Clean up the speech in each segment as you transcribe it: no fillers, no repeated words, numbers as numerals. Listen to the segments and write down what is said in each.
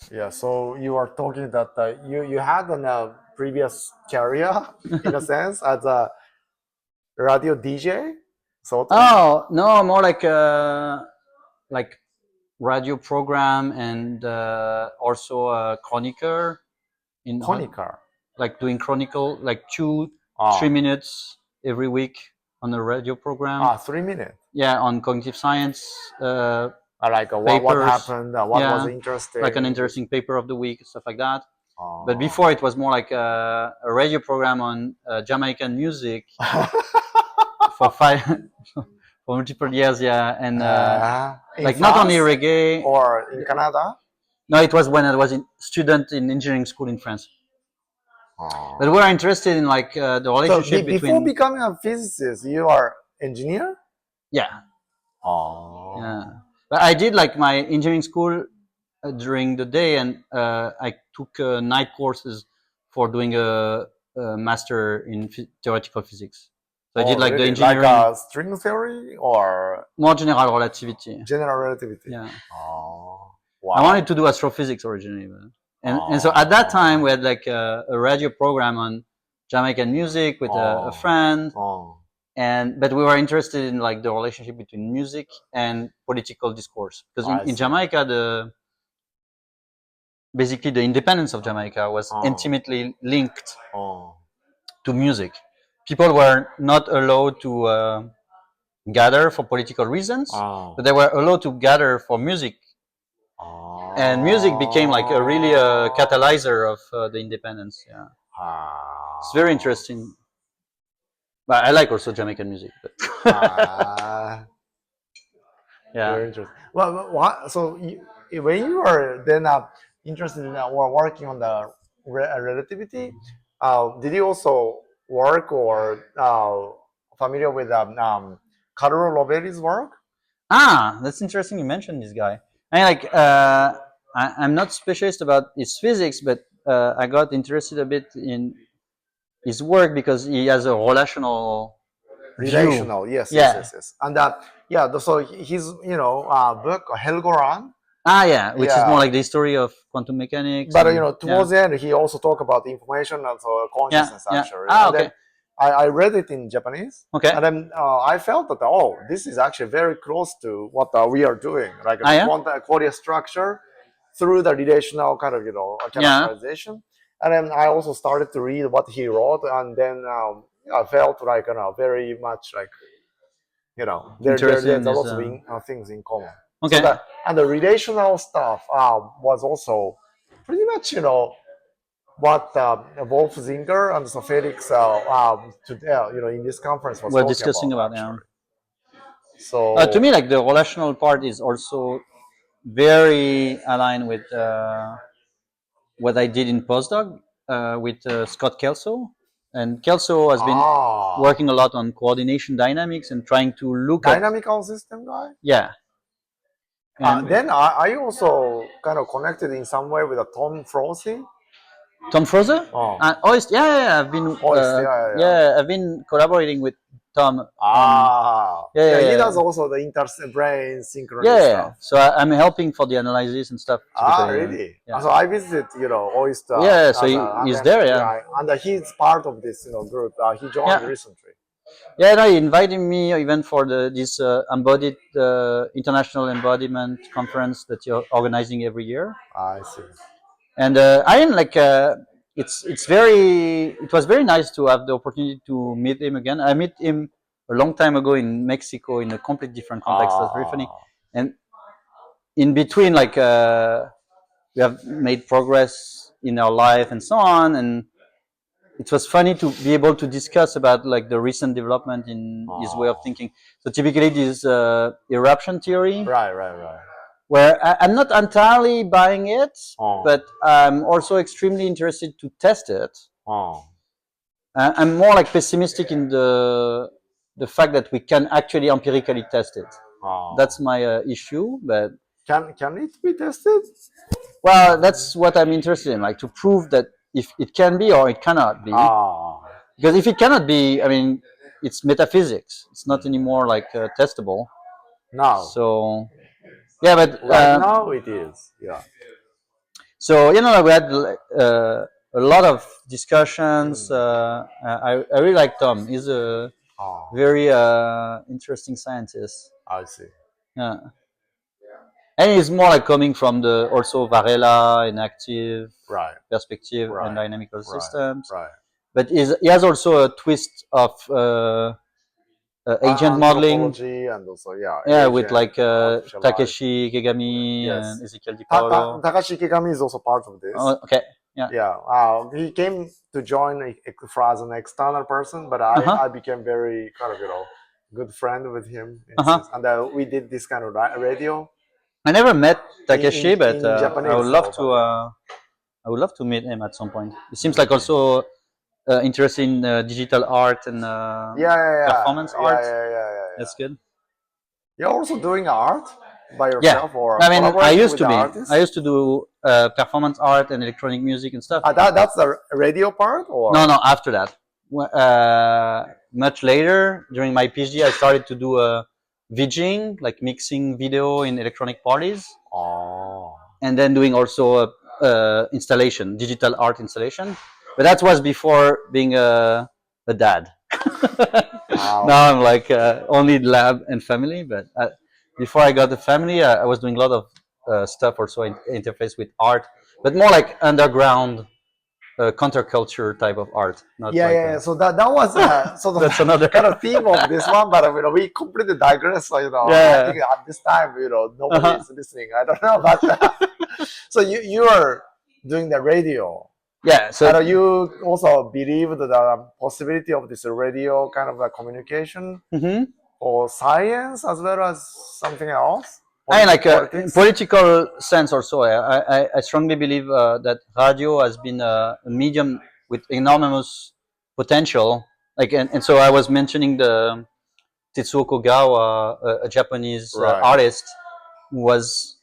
Yeah, so you are talking that you had a previous career in a sense as a radio DJ, sort of. Oh no, more like radio program and also a chroniqueur in Conicar. like doing chronicle like 3 Ah, minutes every week on a radio program. 3 minutes. Yeah, on cognitive science Like what papers. happened, what was Yeah, like an interesting. interesting paper of the week, stuff like that. But Oh. before it was more like a radio program on Jamaican music for five for multiple years. Yeah, and In like not only France reggae. or in Canada? No, it was when I was a student in engineering school in France. But Oh. we're interested in like the So relationship before between. becoming a physicist, you are engineer? Yeah, Oh. yeah. But I did like my engineering school during the day, and I took night courses for doing a master in theoretical physics. So I did Oh, like the really? Like engineering, a string theory or more general relativity. general relativity? Yeah, Oh, I wow. wanted to do astrophysics originally, but, and so at that time Oh, we had like a radio program on Jamaican music with a oh, friend, oh. but we were interested in like the relationship between music and political discourse because I in see. Jamaica basically the independence of Jamaica was Oh, intimately linked oh, to music. People were not allowed to gather for political reasons, oh, but they were allowed to gather for music, and music became like a really a oh. catalyzer of the independence. Yeah, it's very Ah, interesting. But I like also Jamaican music. But ah, yeah, very interesting. Well, what, so when you were then interested in or working on the relativity, did you also work or familiar with Carlo Rovelli's work? that's interesting. You mentioned this guy. I mean, like I'm not specialist about his physics, but I got interested a bit in his work because he has a relational view. Relational, yes, yes, Yeah. yes, yes. And yeah, so his book Helgoran, Yeah, which is more yeah. like the history of quantum mechanics But and yeah, towards the end, he also talked about information and yeah, consciousness yeah. actually. Ah, And okay, then I read it in Japanese, okay. and then I felt that this is actually very close to what we are doing, like Ah, the yeah, quantum structure through the relational kind of yeah. characterization. And then I also started to read what he wrote, and then I felt like very much like Interesting there's a is lot of things in common. So okay. that and the relational stuff was also pretty much what Wolf Zinger and so Felix in this conference was We're talking discussing about about now. actually. To So me, like the relational part is also very aligned with what I did in postdoc with Scott Kelso. And Kelso has been working a lot on coordination dynamics and trying to look at dynamical system guy. yeah. And Then are you also kind of connected in some way with Tom Frosey? Tom Frozer? Oh, Yeah, yeah, yeah, I've been yeah, yeah. yeah, I've been collaborating with Tom on yeah, Yeah, yeah, he yeah. does also the inter-brain synchrony Yeah, yeah. stuff. So I'm helping for the analysis and stuff typically. Really? Yeah. So I visited, Oyster, Yeah, so as he's there, yeah. and he's part of this, group. He joined Yeah. recently. Yeah, no, he invited me even for this embodied international embodiment conference that you're organizing every year. I see. And I didn't like it was very nice to have the opportunity to meet him again. I met him a long time ago in Mexico in a completely different context. That's very funny. And in between, like we have made progress in our life and so on, and it was funny to be able to discuss about like the recent development in his way of thinking. So typically this eruption theory, Right. where I'm not entirely buying it, Oh, but I'm also extremely interested to test it. oh, I'm more like pessimistic in the fact that we can actually empirically test it. oh. That's my issue, but Can it be tested? well, that's what I'm interested in, like to prove that if it can be or it cannot be. Ah, Because if it cannot be, I mean, it's metaphysics. It's not anymore like testable. now. So yeah, but Right now it is. Yeah. So we had a lot of discussions. I really like Tom. He's a Oh, very interesting scientist. I see. Yeah, and he's more like coming from the also Varela and active Right. perspective Right. and dynamical Right. systems. Right. But he has also a twist of agent modeling. Anthropology and also Yeah, with agent, like artificial life. Takeshi Kegami Yes. and Ezekiel Di Paolo. Takashi Kigami is also part of this. Oh, okay. Yeah. Yeah, he came to join as an external person, but I became very kind of good friend with him, and we did this kind of radio. I never met Takeshi, but in Japanese, I would love to. I would love to meet him at some point. It seems like also interested in digital art and performance art. That's good. You're also doing art by Yeah, yourself, or I mean, I collaborating used with to the be. artists? I used to do performance art and electronic music and stuff. That's the radio part, or No, after that. Much later, during my PhD, I started to do VJing, like mixing video in electronic parties, Oh, and then doing also installation, digital art installation. But that was before being a dad. wow. Now I'm like only lab and family. But before I got the family, I was doing a lot of stuff also in interface with art, but more like underground counterculture type of art. Not like So that was sort of that's another kind of theme of this one, but we completely digress. So Yeah. I think at this time, nobody is listening. I don't know, but so you are doing the radio. Yeah. So And you also believe the possibility of this radio kind of a communication Mhm. or science as well as something else? I mean, like in Politics? political sense also, I strongly believe that radio has been a medium with enormous potential. Like, and so I was mentioning the Tetsuo Kogawa, a Japanese Right. artist, who was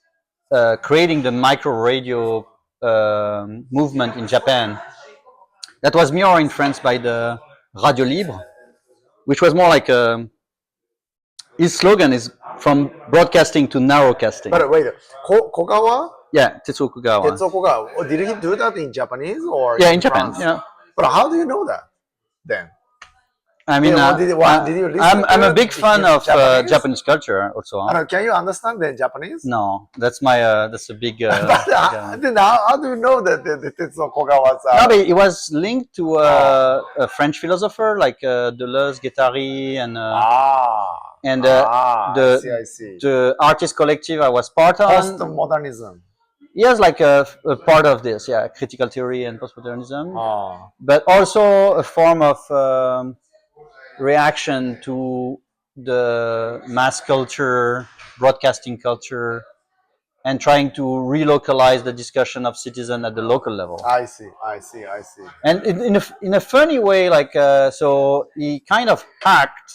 creating the micro radio movement in Japan. That was more influenced by the Radio Libre, which was more like his slogan is from broadcasting to narrowcasting. But wait, Kogawa? Yeah, Tetsuo Kogawa. Tetsuo Kogawa. Oh, did he do that in Japanese or Yeah, in Japan. France? Yeah. But how do you know that then? I mean, Did you listen I'm to a it big fan in of Japanese? Japanese culture also. Can you understand the Japanese? No, that's my that's a big. Then how do you know that the Tetsuo Kogawa's? No, but it was linked to a French philosopher like Deleuze, Guattari, and I see. the artist collective I was part of. Postmodernism. He has like a part of this, yeah, critical theory and postmodernism, Ah. but also a form of reaction to the mass culture, broadcasting culture, and trying to relocalize the discussion of citizen at the local level. I see. And in a funny way, like so he kind of hacked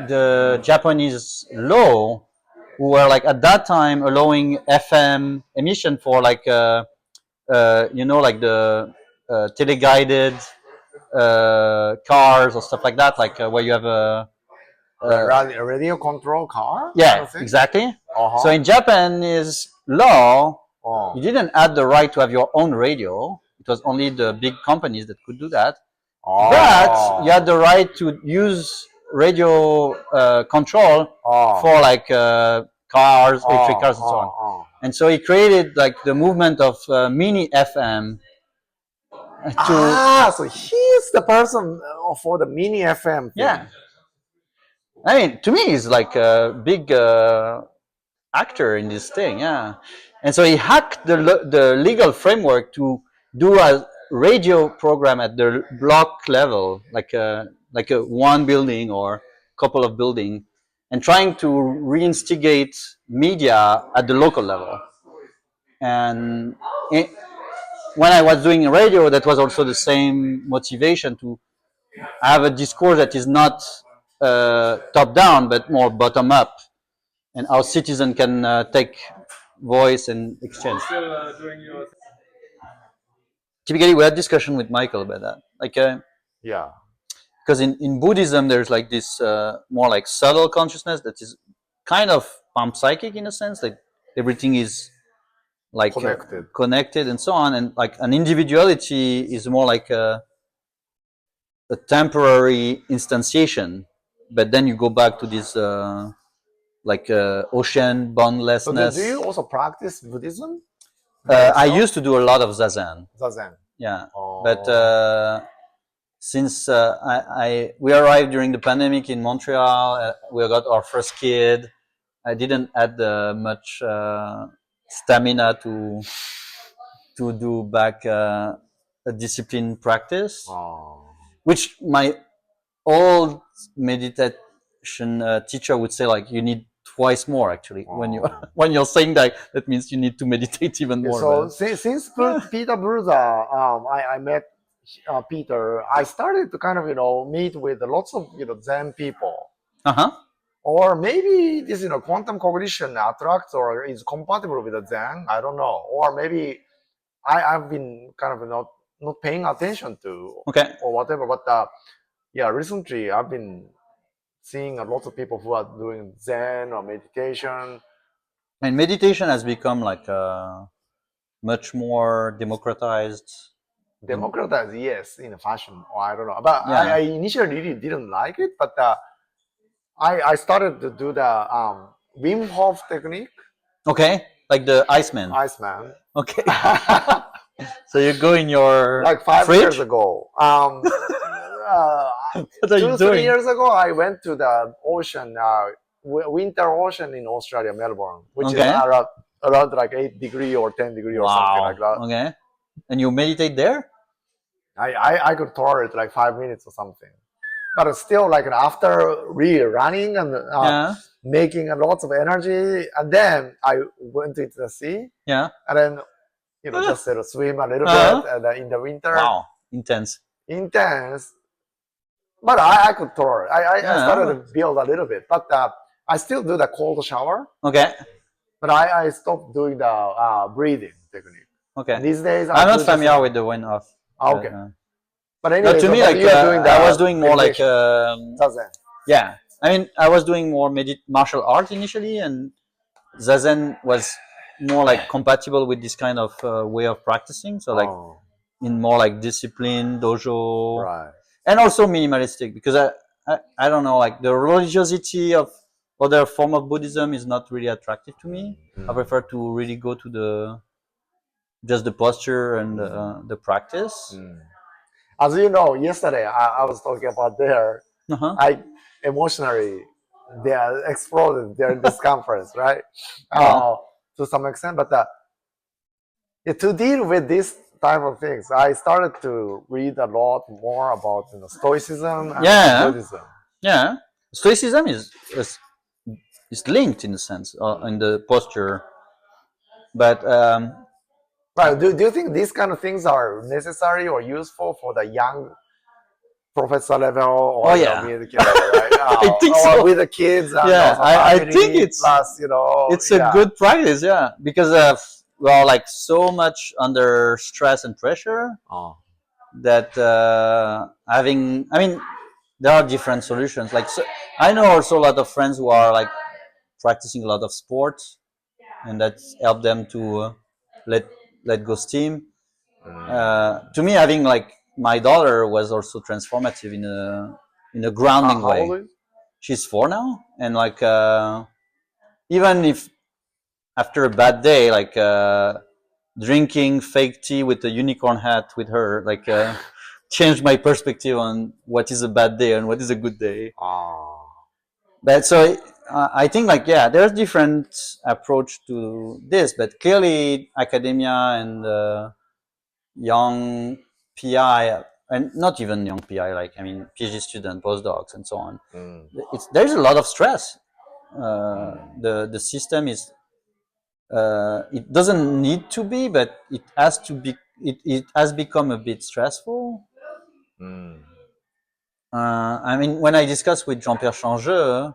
the Japanese law, who were like at that time allowing FM emission for like like the teleguided cars or stuff like that, like where you have a radio control car? yeah, exactly. Uh-huh. So in Japanese law, Oh. you didn't have the right to have your own radio. It was only the big companies that could do that. Oh. But you had the right to use radio control for like cars, electric cars, and so on. And so he created like the movement of mini FM. So he's the person for the mini FM thing. Yeah. I mean, to me, he's like a big actor in this thing, yeah. And so he hacked the legal framework to do a radio program at the block level, like a one building or couple of building, and trying to reinstigate media at the local level. And when I was doing radio, that was also the same motivation to have a discourse that is not top down but more bottom up, and our citizen can take voice and exchange. Typically, we had discussion with Michael about that, like Yeah. because in Buddhism there's like this more like subtle consciousness that is kind of panpsychic in a sense, like everything is like connected and so on, and like an individuality is more like a temporary instantiation, but then you go back to this like ocean boundlessness. So do you also practice Buddhism? I used to do a lot of zazen. Zazen. Yeah, but since we arrived during the pandemic in Montreal, we got our first kid. I didn't add much stamina to do back a discipline practice, which my old meditation teacher would say, like, you need twice more actually. When you're saying that means you need to meditate even more. So since Peter Bruza, I met Peter, I started to kind of meet with lots of Zen people. Or maybe this quantum cognition attracts or is compatible with the Zen. I don't know. Or maybe I've been kind of not paying attention to or whatever. But yeah, recently I've been seeing a lot of people who are doing Zen or meditation. And meditation has become like much more democratized. Democratized, yes, in a fashion, or I don't know. But Yeah. I initially really didn't like it, but I started to do the Wim Hof technique. Okay, like the Iceman. Iceman. Okay. So you go in your like 5 fridge? years ago. 2-3 years ago, I went to the ocean, winter ocean in Australia, Melbourne, which is around like 8 degree or 10 degree or something like that. Okay. And you meditate there? I could tolerate like 5 minutes or something. But still, like after really running and making a lot of energy, and then I went into the sea. Yeah. And then, just swim a little bit and in the winter. Wow, intense. But I could tolerate. I started to build a little bit, but I still do the cold shower. Okay. But I stopped doing the breathing technique. Okay. These days, I'm not familiar with the Wim Hof. Okay. But anyway, to me, like I was doing more like Zazen. Yeah, I mean, I was doing more martial art initially, and Zazen was more like compatible with this kind of way of practicing. So like in more like discipline, dojo, right, and also minimalistic, because I don't know, like the religiosity of other form of Buddhism is not really attractive to me. I prefer to really go to just the posture and the practice. As you know, yesterday I was talking about there. I emotionally they exploded during this conference, right? To some extent, but to deal with this type of things, I started to read a lot more about Stoicism and Buddhism. Yeah, Stoicism is linked in a sense in the posture, but. Right. Do you think these kind of things are necessary or useful for the young professor level or with the kids, right? I think so. Or with the kids. And I think it's plus, it's a good practice, because we're like so much under stress and pressure that having. I mean, there are different solutions. Like I know also a lot of friends who are like practicing a lot of sports, and that's helped them to let go steam. To me, having like my daughter was also transformative in a grounding way. How old is? She's 4 now, and like even if after a bad day, like drinking fake tea with a unicorn hat with her, like changed my perspective on what is a bad day and what is a good day. But so I think like there's different approach to this, but clearly academia and young PI, and not even young PI, like I mean PhD student, postdocs, and so on. There's a lot of stress. The system is it doesn't need to be, but it has to be. It has become a bit stressful. I mean, when I discuss with Jean-Pierre Changeux,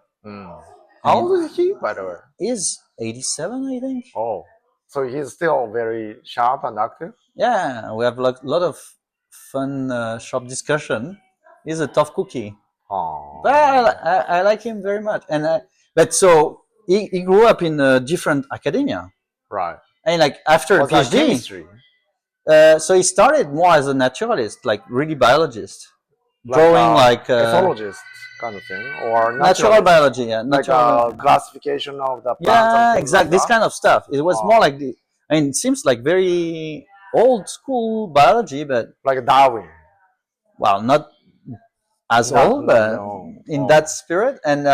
how old is he, by the way? He's 87, I think. Oh, so he's still very sharp and active. Yeah, we have a lot of fun, sharp discussion. He's a tough cookie. But I like him very much, and but so he grew up in a different academia. Right. And like after Was that PhD, chemistry? so he started more as a naturalist, like really biologist, Like drawing like ethologist kind of thing, or natural naturalist? biology, yeah, Like natural. classification of the plants and Yeah, things like exactly. This that. kind of stuff. It was Oh. more like the. I mean, it seems like very old school biology, but Like Darwin. well, not as Not, old, not but no. in Oh. that spirit. And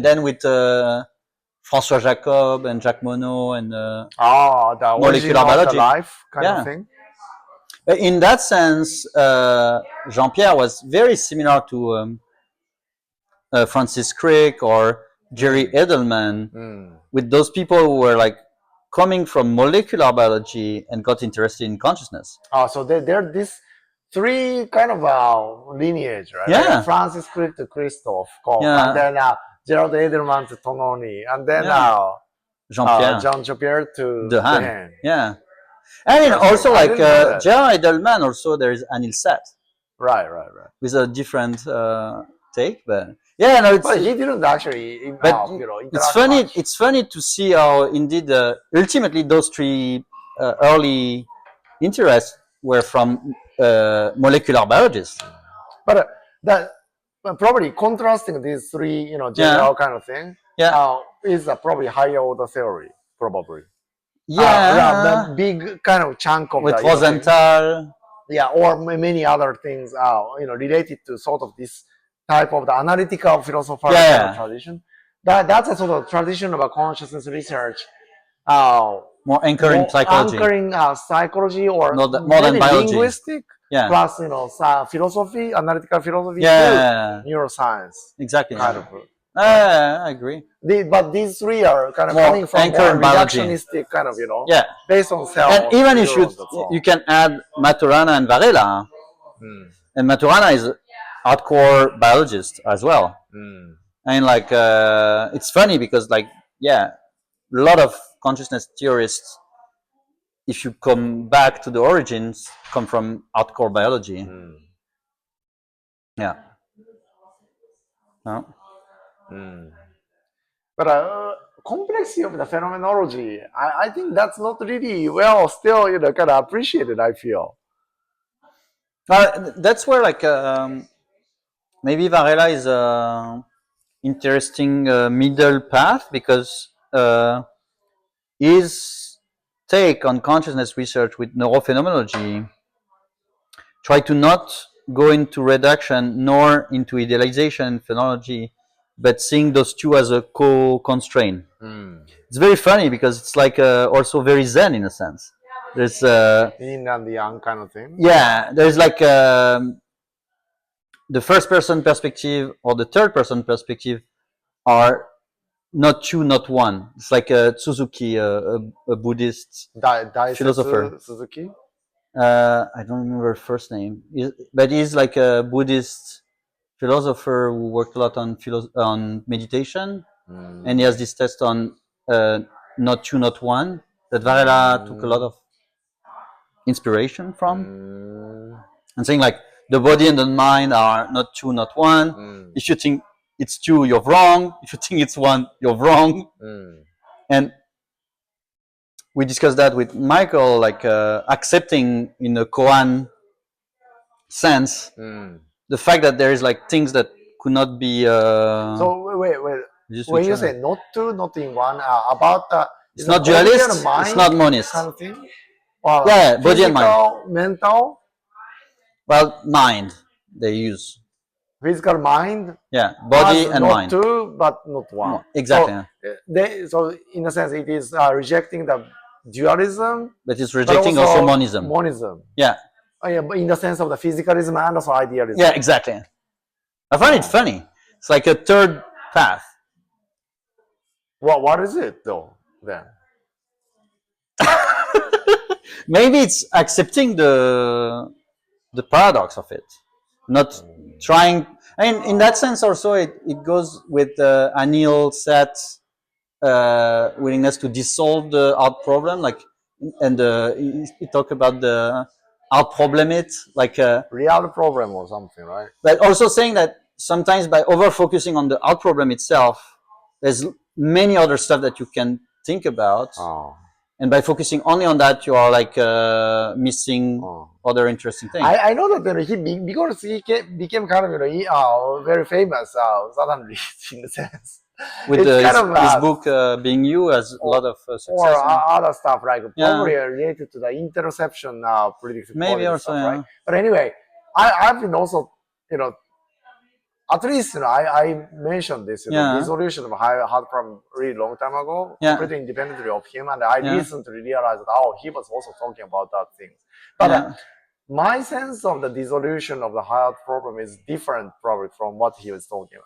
then with François Jacob and Jacques Monod and The molecular origin of the biology. life kind Yeah. of thing. In that sense, Jean-Pierre was very similar to Francis Crick or Jerry Edelman, with those people who were like coming from molecular biology and got interested in consciousness. So they're this three kind of lineage, right? Yeah. Like Francis Crick to Christoph Koch, Yeah. and then Gerald Edelman to Tononi, and then Jean-Pierre Jean-Pierre to Dehaene. Yeah. I mean, also like Gerald Edelman, also there is Anil Seth. Right. With a different take, but yeah, no, it's. But he didn't actually. But it's funny. Much. It's funny to see how indeed ultimately those three early interests were from molecular biologists. But probably contrasting these three, general kind of thing. Yeah. Is a probably higher order theory, probably. Yeah. The big kind of chunk of with the, Rosenthal. Yeah, or many other things, related to sort of this type of the analytical philosophical tradition. That's a sort of tradition of a consciousness research. More anchoring psychology. Anchoring psychology or more than biology. Linguistic. Yeah. Plus, philosophy, analytical philosophy. Yeah. Neuroscience. Exactly. Kind of. I agree. But these three are kind of more coming from more reductionistic kind of, based on cell. And even if you can add Maturana and Varela, and Maturana is hardcore biologist as well. And like it's funny because like a lot of consciousness theorists, if you come back to the origins, come from hardcore biology. Yeah. No. But complexity of the phenomenology, I think that's not really well still kind of appreciated, I feel. That's where like maybe Varela is interesting middle path, because his take on consciousness research with neurophenomenology try to not go into reduction nor into idealization and phenomenology, but seeing those two as a co-constraint. It's very funny because it's like also very Zen in a sense. There's yin and yang kind of thing. Yeah, there's like the first person perspective or the third person perspective are not two, not one. It's like Suzuki, a Buddhist philosopher. Suzuki? I don't remember her first name, but he's like a Buddhist philosopher who worked a lot on meditation, and he has this test on not two, not one, that Varela took a lot of inspiration from, and saying like the body and the mind are not two, not one. If you think it's two, you're wrong. If you think it's one, you're wrong. And we discussed that with Michael, like accepting in a koan sense the fact that there is like things that could not be. So wait. When you say not two, not in one, about it's not dualist. It's not monist. Kind of thing. Yeah, body and mind. Mental. Well, mind they use. Physical mind. Yeah, body and not mind. Not two, but not one. Exactly. So in a sense, it is rejecting the dualism. But it's rejecting also monism. Monism. Yeah. But in the sense of the physicalism and also idealism. Yeah, exactly. I find it funny. It's like a third path. Well, what is it though then? Maybe it's accepting the paradox of it, not trying. I mean, in that sense, also it goes with Anil Seth's willingness to dissolve the art problem, like, and he talked about the art problem, real problem or something, right? But also saying that sometimes by over focusing on the art problem itself, there's many other stuff that you can think about. and by focusing only on that, you are like missing other interesting things. I know that because he became kind of very famous suddenly in a sense. With his book Being You has a lot of success. Or other stuff like probably related to the interception predictive maybe also stuff, right? But anyway, I've been also at least I mentioned this dissolution of hard problem really long time ago, completely independently of him, and I recently realized that he was also talking about that thing. But my sense of the dissolution of the hard problem is different probably from what he was talking.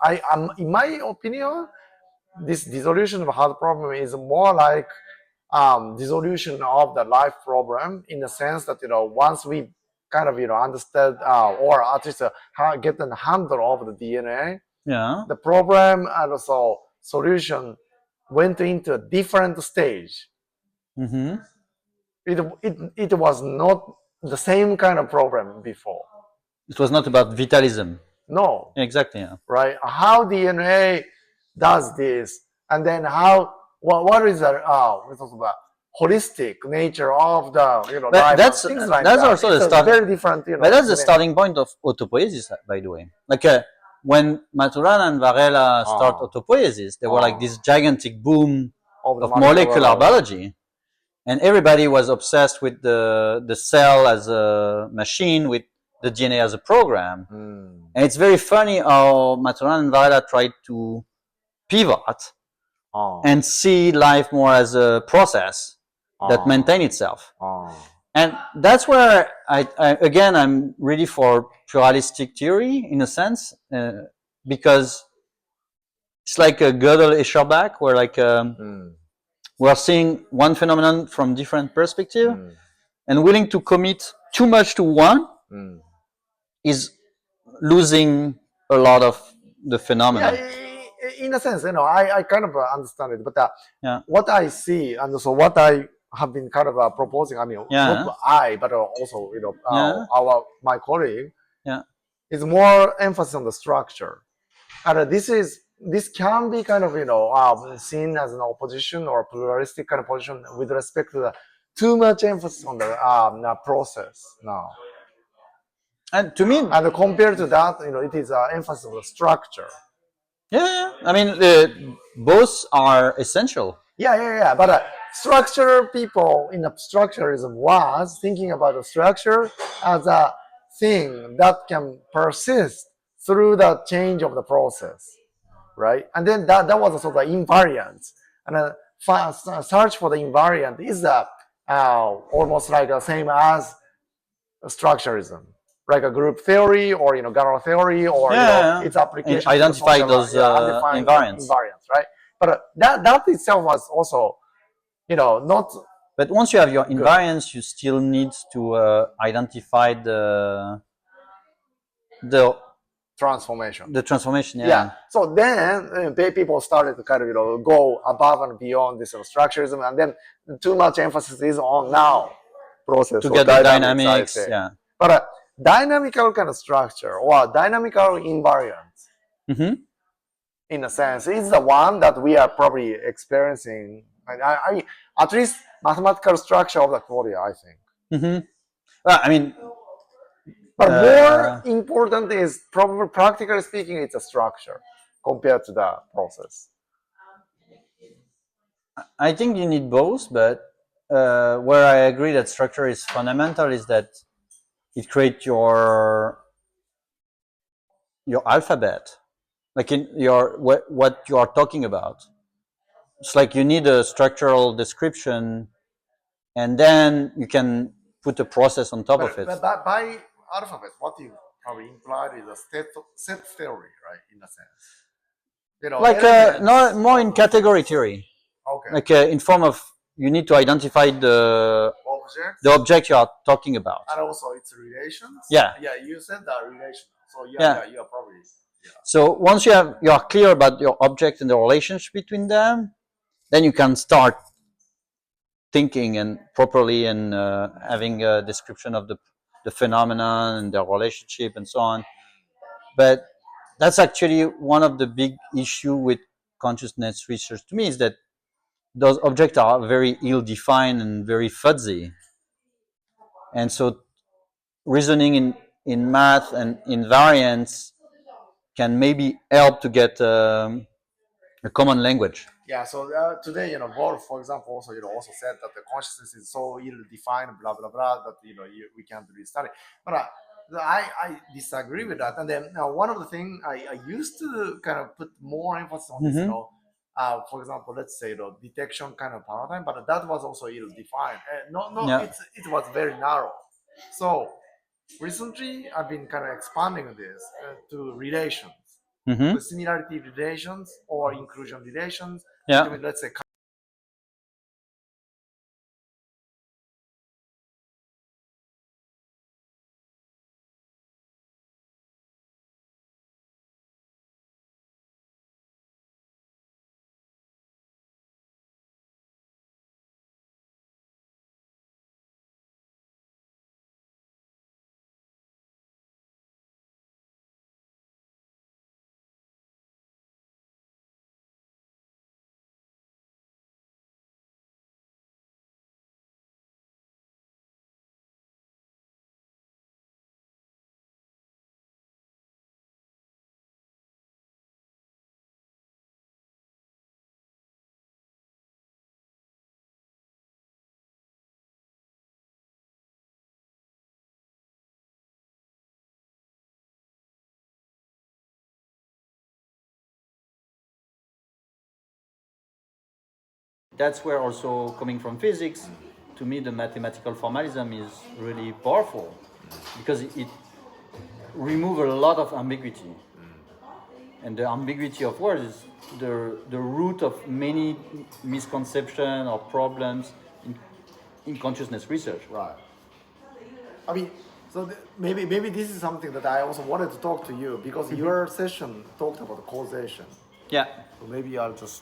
In my opinion, this dissolution of a hard problem is more like dissolution of the life problem, in the sense that once we kind of understand or at least get a handle of the DNA, the problem and also solution went into a different stage. It was not the same kind of problem before. It was not about vitalism. No. Exactly. Right. How DNA does this, and then what is the holistic nature of the life, that's things like that's that. also it's the start. Very different. But that's the starting point of autopoiesis, by the way. Like when Maturana and Varela start autopoiesis, they were like this gigantic boom of molecular biology, and everybody was obsessed with the cell as a machine, with the DNA as a program. And it's very funny how Maturana and Varela tried to pivot and see life more as a process that maintain itself. And that's where I'm really for pluralistic theory in a sense, because it's like a Gödel-Escherbach, where like we're seeing one phenomenon from different perspective, and willing to commit too much to one is losing a lot of the phenomenon. In a sense, I kind of understand it, but what I see, and so what I have been kind of proposing, I mean, not I, but also my colleague, is more emphasis on the structure, and this can be kind of seen as an opposition or pluralistic kind of position with respect to the too much emphasis on the process now. And to me, and compared to that, it is emphasis on the structure. I mean, both are essential. But structure people in the structuralism was thinking about the structure as a thing that can persist through the change of the process, right? And then that was a sort of invariant, and search for the invariant is almost like the same as structuralism, like a group theory or Galois theory or its application. And identify those invariants, right? But that itself was also, not. But once you have your invariants, you still need to identify the transformation. The transformation, So then people started to kind of go above and beyond this structuralism, and then too much emphasis is on now process to get the dynamics. But dynamical kind of structure or dynamical invariant, in a sense, is the one that we are probably experiencing. I at least mathematical structure of the qualia, I think. Well, I mean, but more important is probably, practically speaking, it's a structure compared to the process. I think you need both, but where I agree that structure is fundamental is that it creates your alphabet, like in your what you are talking about. It's like you need a structural description, and then you can put a process on top of it. But by alphabet, what you probably implied is a set theory, right? In a sense, like no, more in category theory. Okay. Like in form of, you need to identify the object you are talking about, and also its relations. You said that relation. So you are probably. So once you are clear about your object and the relationship between them, then you can start thinking and properly and having a description of the phenomenon and their relationship and so on. But that's actually one of the big issue with consciousness research to me, is that those objects are very ill-defined and very fuzzy, and so reasoning in math and invariance can maybe help to get a common language. Yeah, so today, Wolf, for example, also said that the consciousness is so ill-defined, blah blah blah, that we can't really study. But I disagree with that. And then one of the things I used to kind of put more emphasis on this, for example, let's say the detection kind of paradigm, but that was also ill-defined. No, Yeah. it was very narrow. So recently, I've been kind of expanding this to relations. Mm-hmm. With similarity relations or inclusion relations Yeah. between, let's say, That's where also coming from physics, to me the mathematical formalism is really powerful because it removes a lot of ambiguity. And the ambiguity of words is the root of many misconceptions or problems in consciousness research. right. I mean, so maybe this is something that I also wanted to talk to you because your session talked about causation. Yeah. So maybe I'll just